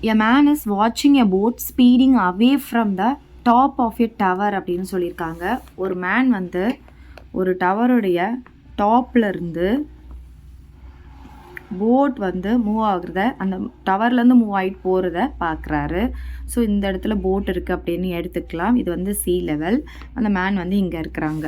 A man is வாட்சிங் a boat speeding away from the top of a tower அப்படின்னு சொல்லியிருக்காங்க. ஒரு man வந்து ஒரு டவருடைய டாப்லேருந்து போட் வந்து மூவ் ஆகுறத, அந்த டவர்லேருந்து மூவ் ஆகிட்டு போகிறத பார்க்குறாரு. ஸோ இந்த இடத்துல போட் இருக்குது அப்படின்னு எடுத்துக்கலாம். இது வந்து சி லெவல். அந்த மேன் வந்து இங்கே இருக்கிறாங்க.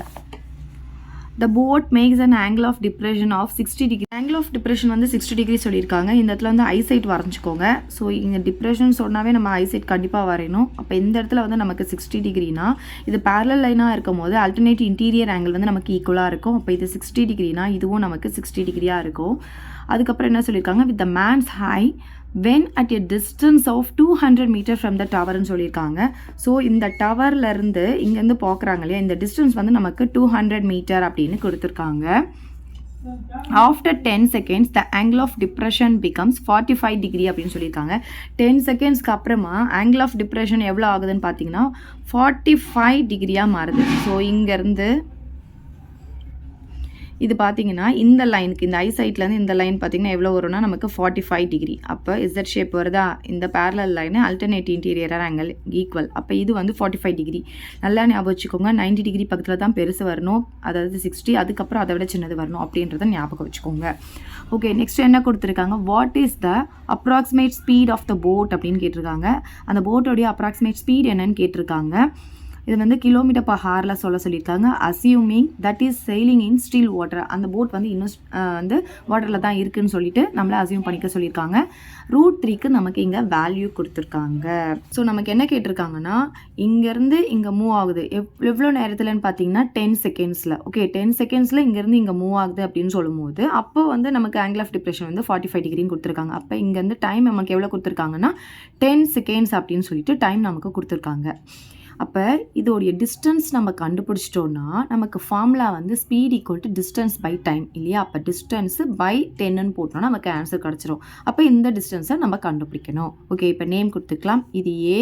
The boat makes an angle of depression of 60 degree. Angle of depression வந்து 60 degree சொல்லியிருக்காங்க. இந்த இடத்துல வந்து ஐசைட் வரைஞ்சிக்கோங்க. ஸோ இங்கே டிப்ரெஷன் சொன்னாவே நம்ம ஐசைட் கண்டிப்பாக வரையணும். அப்போ இந்த இடத்துல வந்து நமக்கு 60 டிகிரினா இது பேரலல் லைனாக இருக்கும் போது அல்டர்னேட் இன்டீரியர் ஆங்கிள் வந்து நமக்கு ஈக்குவலாக இருக்கும். அப்போ இது 60 டிகிரினா இதுவும் நமக்கு 60 டிகிரியாக இருக்கும். அதுக்கப்புறம் என்ன சொல்லியிருக்காங்க, with the man's high when at a distance of 200 meter from the டவர்னு சொல்லியிருக்காங்க. ஸோ இந்த டவர்லேருந்து இங்கேருந்து பார்க்குறாங்க இல்லையா, இந்த டிஸ்டன்ஸ் வந்து நமக்கு 200 மீட்டர் அப்படின்னு கொடுத்துருக்காங்க. After 10 seconds the angle of depression becomes 45 degree அப்படின்னு சொல்லியிருக்காங்க. 10 செகண்ட்ஸ்க்கு அப்புறமா ஆங்கிள் ஆஃப் டிப்ரெஷன் எவ்வளோ ஆகுதுன்னு பார்த்தீங்கன்னா 45 டிகிரியாக மாறுது. ஸோ இங்கேருந்து இது பார்த்தீங்கன்னா இந்த லைனுக்கு, இந்த ஐசைட்லேருந்து இந்த லைன் பார்த்தீங்கன்னா எவ்வளோ வரும்னா நமக்கு 45 டிகிரி. அப்போ இசட் ஷேப் வருதா, இந்த parallel line alternate interior angle equal. அப்போ இது வந்து 45 டிகிரி. நல்லா ஞாபகம் வச்சுக்கோங்க. 90 டிகிரி பக்கத்தில் தான் பெருசு வரணும், அதாவது 60. அதுக்கப்புறம் அதை விட சின்னது வரணும் அப்படின்றத ஞாபகம் வச்சுக்கோங்க. ஓகே, நெக்ஸ்ட் என்ன கொடுத்துருக்காங்க, what is the approximate speed of the boat அப்படின்னு கேட்டிருக்காங்க. அந்த போட்டோடைய அப்ராக்சிமேட் ஸ்பீட் என்னன்னு கேட்டிருக்காங்க. இது வந்து கிலோமீட்டர் பர் ஹாரில் சொல்லியிருக்காங்க. Assuming that is sailing in still water. அந்த போட் வந்து இன்னும் வந்து வாட்டரில் தான் இருக்குதுன்னு சொல்லிட்டு நம்மளை அசியூம் பண்ணிக்க சொல்லியிருக்காங்க. ரூட் 3க்கு நமக்கு இங்கே வேல்யூ கொடுத்துருக்காங்க. ஸோ நமக்கு என்ன கேட்டிருக்காங்கன்னா, இங்கேருந்து இங்கே மூவ் ஆகுது எவ்வளோ நேரத்தில்னு பார்த்தீங்கன்னா 10 செகண்ட்ஸில். ஓகே, 10 செகண்ட்ஸில் இங்கேருந்து இங்கே மூவ் ஆகுது அப்படின்னு சொல்லும்போது அப்போ வந்து நமக்கு ஆங்கிள் ஆஃப் டிப்ரெஷன் வந்து 45 டிகிரின்னு கொடுத்துருக்காங்க. அப்போ இங்கேருந்து டைம் நமக்கு எவ்வளோ கொடுத்துருக்காங்கன்னா 10 செகண்ட்ஸ் அப்படின்னு சொல்லிட்டு டைம் நமக்கு கொடுத்துருக்காங்க. அப்போ இதோடைய டிஸ்டன்ஸ் நம்ம கண்டுபிடிச்சிட்டோன்னா நமக்கு ஃபார்முலா வந்து speed equal to distance by time இல்லையா. அப்போ டிஸ்டன்ஸு பை 10ன்னு போட்டோம்னா நமக்கு ஆன்சர் கிடச்சிரும். அப்போ இந்த டிஸ்டன்ஸை நம்ம கண்டுபிடிக்கணும். ஓகே, இப்போ நேம் கொடுத்துக்கலாம். இது ஏ,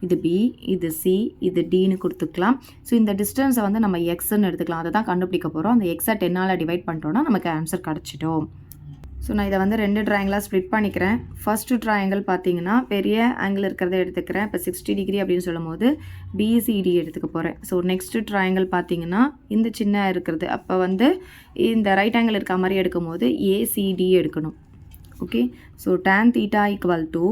இது பி, இது சி, இது டின்னு கொடுத்துக்கலாம். ஸோ இந்த டிஸ்டன்ஸை வந்து நம்ம எக்ஸ்ன்னு எடுத்துக்கலாம். அதை தான் கண்டுபிடிக்க போகிறோம். அந்த எக்ஸை 10ஆல் டிவைட் பண்ணிட்டோன்னா நமக்கு ஆன்சர் கிடச்சிடும். ஸோ நான் இதை வந்து 2 ட்ரையாங்கிளாக ஸ்ப்ளிட் பண்ணிக்கிறேன். ஃபர்ஸ்ட் ட்ரையாங்கிள் பார்த்தீங்கன்னா பெரிய ஆங்கிள் இருக்கிறத எடுத்துக்கிறேன். இப்போ 60 டிகிரி அப்படின்னு சொல்லும் போது பிசிடி எடுத்துக்க போகிறேன். ஸோ நெக்ஸ்ட் ட்ரையாங்கிள் பார்த்தீங்கன்னா இந்த சின்ன இருக்கிறது, அப்போ வந்து இந்த ரைட் ஆங்கிள் இருக்க மாதிரி எடுக்கும் போது ஏசிடி எடுக்கணும். Okay, so tan theta equal to,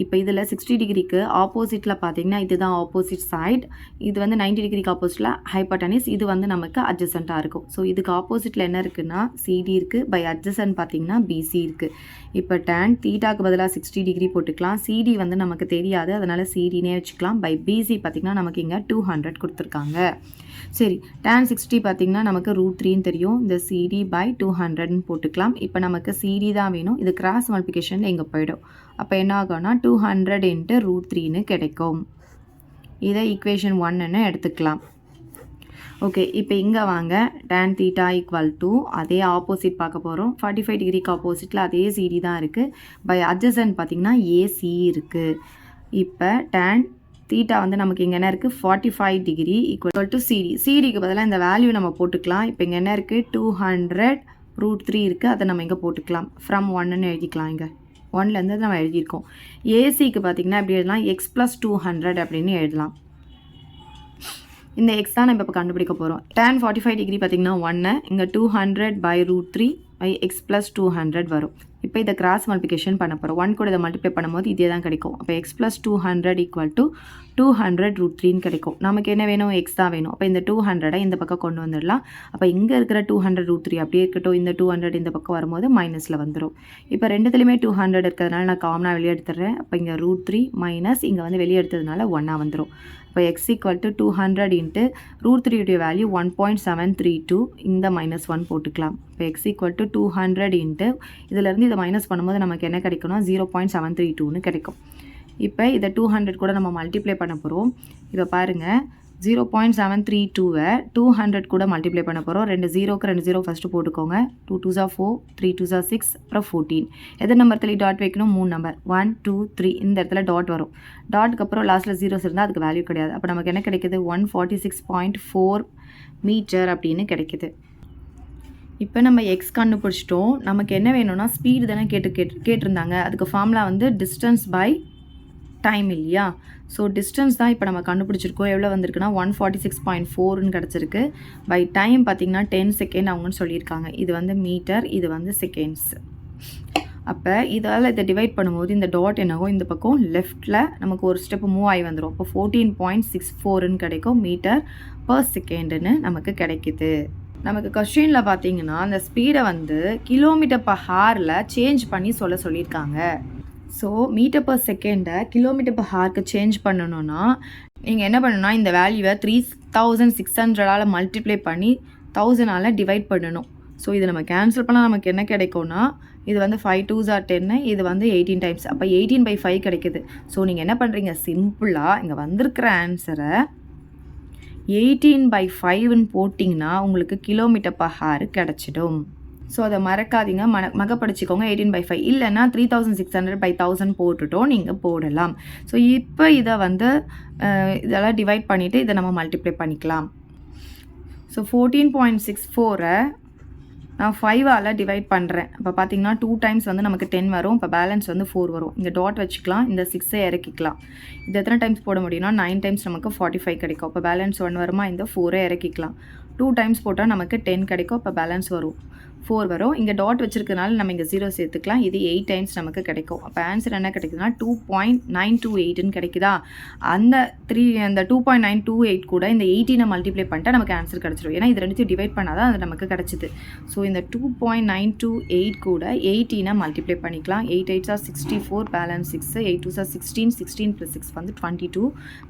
இப்போ இதில் 60 டிகிரிக்கு ஆப்போசிட்டில் பார்த்தீங்கன்னா இதுதான் ஆப்போசிட் சைட். இது வந்து 90 டிகிரிக்கு ஆப்போசிட்டில் ஹைப்போட்டனிஸ், இது வந்து நமக்கு அட்ஜசண்ட்டாக இருக்கும். ஸோ இதுக்கு ஆப்போசிட்டில் என்ன இருக்குன்னா சிடி இருக்குது, பை அட்ஜசன்ட் பார்த்தீங்கன்னா பிசி இருக்குது. இப்போ tan தீட்டாக்கு பதிலாக 60 டிகிரி போட்டுக்கலாம். சிடி வந்து நமக்கு தெரியாது, அதனால் சிடினே வச்சுக்கலாம். பை பிசி பார்த்திங்கன்னா நமக்கு இங்கே 200 கொடுத்துருக்காங்க. சரி, tan 60 பார்த்திங்கன்னா நமக்கு ரூட் 3ன்னு தெரியும். இந்த சிடி பை 200ன்னு போட்டுக்கலாம். இப்போ நமக்கு சிடி தான் வேணும். இது கிராஸ் மல்டிப்ளிகேஷனில் இங்கே போயிடும். அப்போ என்ன ஆகும்னா 200 × ரூட் 3ன்னு கிடைக்கும். இதை ஈக்குவேஷன் 1ன்னு எடுத்துக்கலாம். ஓகே, இப்போ இங்கே வாங்க. tan theta ஈக்குவல் டு அதே ஆப்போசிட் பார்க்க போகிறோம். 45 டிகிரிக்கு ஆப்போசிட்டில் அதே சிடி தான் இருக்குது. பை அட்ஜசன்ட் பார்த்திங்கன்னா ஏசி இருக்குது. இப்போ tan தீட்டா வந்து நமக்கு இங்கே என்ன இருக்குது 45 டிகிரி ஈக்குவல் டு சிடி. சிடிக்கு பதிலாக இந்த வேல்யூ நம்ம போட்டுக்கலாம். இப்போ இங்கே என்ன இருக்குது 200 ரூட் 3 இருக்குது, அதை நம்ம இங்கே போட்டுக்கலாம். ஃப்ரம் 1ன்னு எழுதிக்கலாம். இங்கே 1லேருந்து நம்ம எழுதியிருக்கோம். ஏசிக்கு பார்த்திங்கன்னா எப்படி எழுதலாம், எக்ஸ் ப்ளஸ் 200 அப்படின்னு எழுதலாம். இந்த எக்ஸ் தான் நம்ம இப்போ கண்டுபிடிக்க போகிறோம். tan 45 டிகிரி பார்த்திங்கன்னா 1, இங்கே 200 by root 3 by x plus 200 வரும். இப்போ இதை கிராஸ் மல்டிப்ளிகேஷன் பண்ண போகிறோம். 1 கூட இதை மல்டிப்ளை பண்ணும்போது இதே தான் கிடைக்கும். அப்போ x plus 200 equal to 200 root 3ன்னு கிடைக்கும். நமக்கு என்ன வேணும், எக்ஸ் தான் வேணும். அப்போ இந்த 200 இந்த பக்கம் கொண்டு வந்துடலாம். அப்போ இங்கே இருக்கிற 200 ரூட் 3 அப்படியே இருக்கட்டும். இந்த 200 இந்த பக்கம் வரும்போது மைனஸில் வந்துடும். இப்போ ரெண்டுத்துலேயுமே 200 இருக்கிறதுனால நான் காமனாக வெளியே எடுத்துடுறேன். அப்போ இங்கே ரூட் 3 மைனஸ் இங்கே வந்து வெளியே எடுத்ததுனால 1 வந்துடும். இப்போ எக்ஸ் ஈக்குவல் டு 200 × ரூட் 3 உடைய வேல்யூ 1.732. இந்த -1 போட்டுக்கலாம். இப்போ எக்ஸ் ஈக்குவல் டு 200 × இதிலேருந்து இதை மைனஸ் பண்ணும்போது நமக்கு என்ன கிடைக்கும்னா 0.732ன்னு கிடைக்கும். இப்போ இதை 200 கூட நம்ம மல்டிப்ளை பண்ண போகிறோம். இதை பாருங்கள், 0.732வை 200 கூட மல்டிப்ளை பண்ண போகிறோம். 2 0க்கு 2 0 ஃபஸ்ட்டு போட்டுக்கோங்க. 2 2s are 4, 3 2s are 6, அப்புறம் 14. எது நம்பர்த்தில் டாட் வைக்கணும், 3 நம்பர் 1 2 3 இந்த இடத்துல டாட் வரும். டாட்டுக்கு அப்புறம் லாஸ்ட்டில் ஜீரோஸ் இருந்தால் அதுக்கு வேல்யூ கிடையாது. அப்போ நமக்கு என்ன கிடைக்கிது, 146.4 மீட்டர் அப்படின்னு கிடைக்கிது. இப்போ நம்ம எக்ஸ் கண்டுபிடிச்சிட்டோம். நமக்கு என்ன வேணும்னா ஸ்பீடு தானே கேட்டிருந்தாங்க. அதுக்கு ஃபார்முலா வந்து டிஸ்டன்ஸ் பை டைம் இல்லையா? ஸோ டிஸ்டன்ஸ் தான் இப்போ நம்ம கண்டுபிடிச்சிருக்கோம். எவ்வளோ வந்திருக்குன்னா 146.4ன்னு கிடச்சிருக்கு. பை டைம் பார்த்திங்கன்னா 10 செகண்ட் அவங்கன்னு சொல்லியிருக்காங்க. இது வந்து மீட்டர், இது வந்து செகண்ட்ஸ். அப்போ இதால் இதை டிவைட் பண்ணும்போது இந்த டாட் என்னவோ இந்த பக்கம் லெஃப்டில் நமக்கு ஒரு ஸ்டெப்பு மூவ் ஆகி வந்துடும். அப்போ 14.64ன்னு கிடைக்கும் மீட்டர் பர் செகண்டுன்னு நமக்கு கிடைக்குது. நமக்கு கொஸ்டினில் பார்த்தீங்கன்னா அந்த ஸ்பீடை வந்து கிலோமீட்டர் பர் ஹாரில் சேஞ்ச் பண்ணி சொல்லியிருக்காங்க. ஸோ மீட்டர் பர் செகண்டை கிலோமீட்டர் பர் ஹாருக்கு சேஞ்ச் பண்ணணுன்னா நீங்கள் என்ன பண்ணணும்னா இந்த வேல்யூவை 3600ஆல் மல்டிப்ளை பண்ணி 1000ஆல் டிவைட் பண்ணணும். ஸோ இது நம்ம கேன்சல் பண்ணால் நமக்கு என்ன கிடைக்கும்னா இது வந்து 5 2s are 10, இது வந்து 18 டைம்ஸ். அப்போ 18/5 கிடைக்குது. ஸோ நீங்கள் என்ன பண்ணுறீங்க, சிம்பிளாக இங்கே வந்திருக்கிற ஆன்சரை 18/5ன்னு போட்டிங்கன்னா உங்களுக்கு கிலோமீட்டர் பர் ஹார் கிடச்சிடும். ஸோ அதை மறக்காதீங்க, மகப்படிச்சிக்கோங்க. 18/5 இல்லைன்னா 3600/1000 போட்டுட்டோம் நீங்கள் போடலாம். ஸோ இப்போ இதை வந்து இதெல்லாம் டிவைட் பண்ணிவிட்டு இதை நம்ம மல்டிப்ளை பண்ணிக்கலாம். ஸோ 14.64 நான் 5ஆல் டிவைட் பண்ணுறேன். இப்போ பார்த்தீங்கன்னா 2 டைம்ஸ் வந்து நமக்கு 10 வரும். இப்போ பேலன்ஸ் வந்து 4 வரும். இங்கே டாட் வச்சுக்கலாம், இந்த 6ஐ இறக்கிக்கலாம். இது எத்தனை டைம்ஸ் போட முடியும்னா 9 டைம்ஸ் நமக்கு 45 கிடைக்கும். இப்போ பேலன்ஸ் 1 வருமா, இந்த 4ஐ இறக்கிக்கலாம். 2 டைம்ஸ் போட்டால் நமக்கு 10 கிடைக்கும். இப்போ பேலன்ஸ் வரும் 4 வரும். இங்கே டாட் வச்சுருக்கனால நம்ம இங்கே 0 சேர்த்துக்கலாம். இது 8 டைம்ஸ் நமக்கு கிடைக்கும். அப்போ ஆன்சர் என்ன கிடைக்குதுன்னா 2.928ன்னு கிடைக்குதா? அந்த 2.928 கூட இந்த 18 மல்டிப்ளை பண்ணிட்டா நமக்கு ஆன்சர் கிடச்சிடும். ஏன்னா இது ரெண்டுத்தையும் டிவைட் பண்ணால் தான் அது நமக்கு கிடச்சிது. ஸோ இந்த 2.928 கூட 18 மல்டிப்ளை பண்ணிக்கலாம். 8 8s are 64, balance 6, 8 2s are 16, 16 + 6 வந்து 22,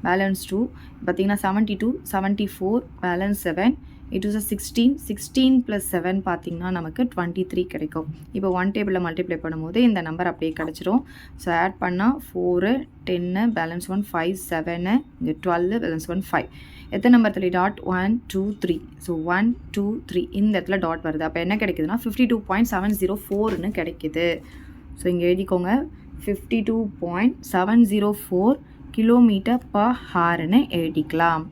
பேலன்ஸ் 2, பார்த்தீங்கன்னா 72, 74, பேலன்ஸ் 7, 8 2s are 16, 16 + 7 பார்த்தீங்கன்னா நமக்கு 23 கிடைக்கும். இப்போ 1 டேபிளில் மல்டிப்ளை பண்ணும்போது இந்த நம்பர் அப்படியே கிடச்சிரும். ஸோ ஆட் பண்ணால் 4, 10, பேலன்ஸ் 1, 5, 7, இங்கே 12, பேலன்ஸ் 1, 5. எத்தனை நம்பர் தள்ளி டாட் 1 2 3. ஸோ 1 2 3 இந்த இடத்துல டாட் வருது. அப்போ என்ன கிடைக்குதுன்னா 52.704ன்னு கிடைக்குது. ஸோ இங்கே எழுதிக்கோங்க, 52.704 km/hன்னு எழுதிக்கலாம்.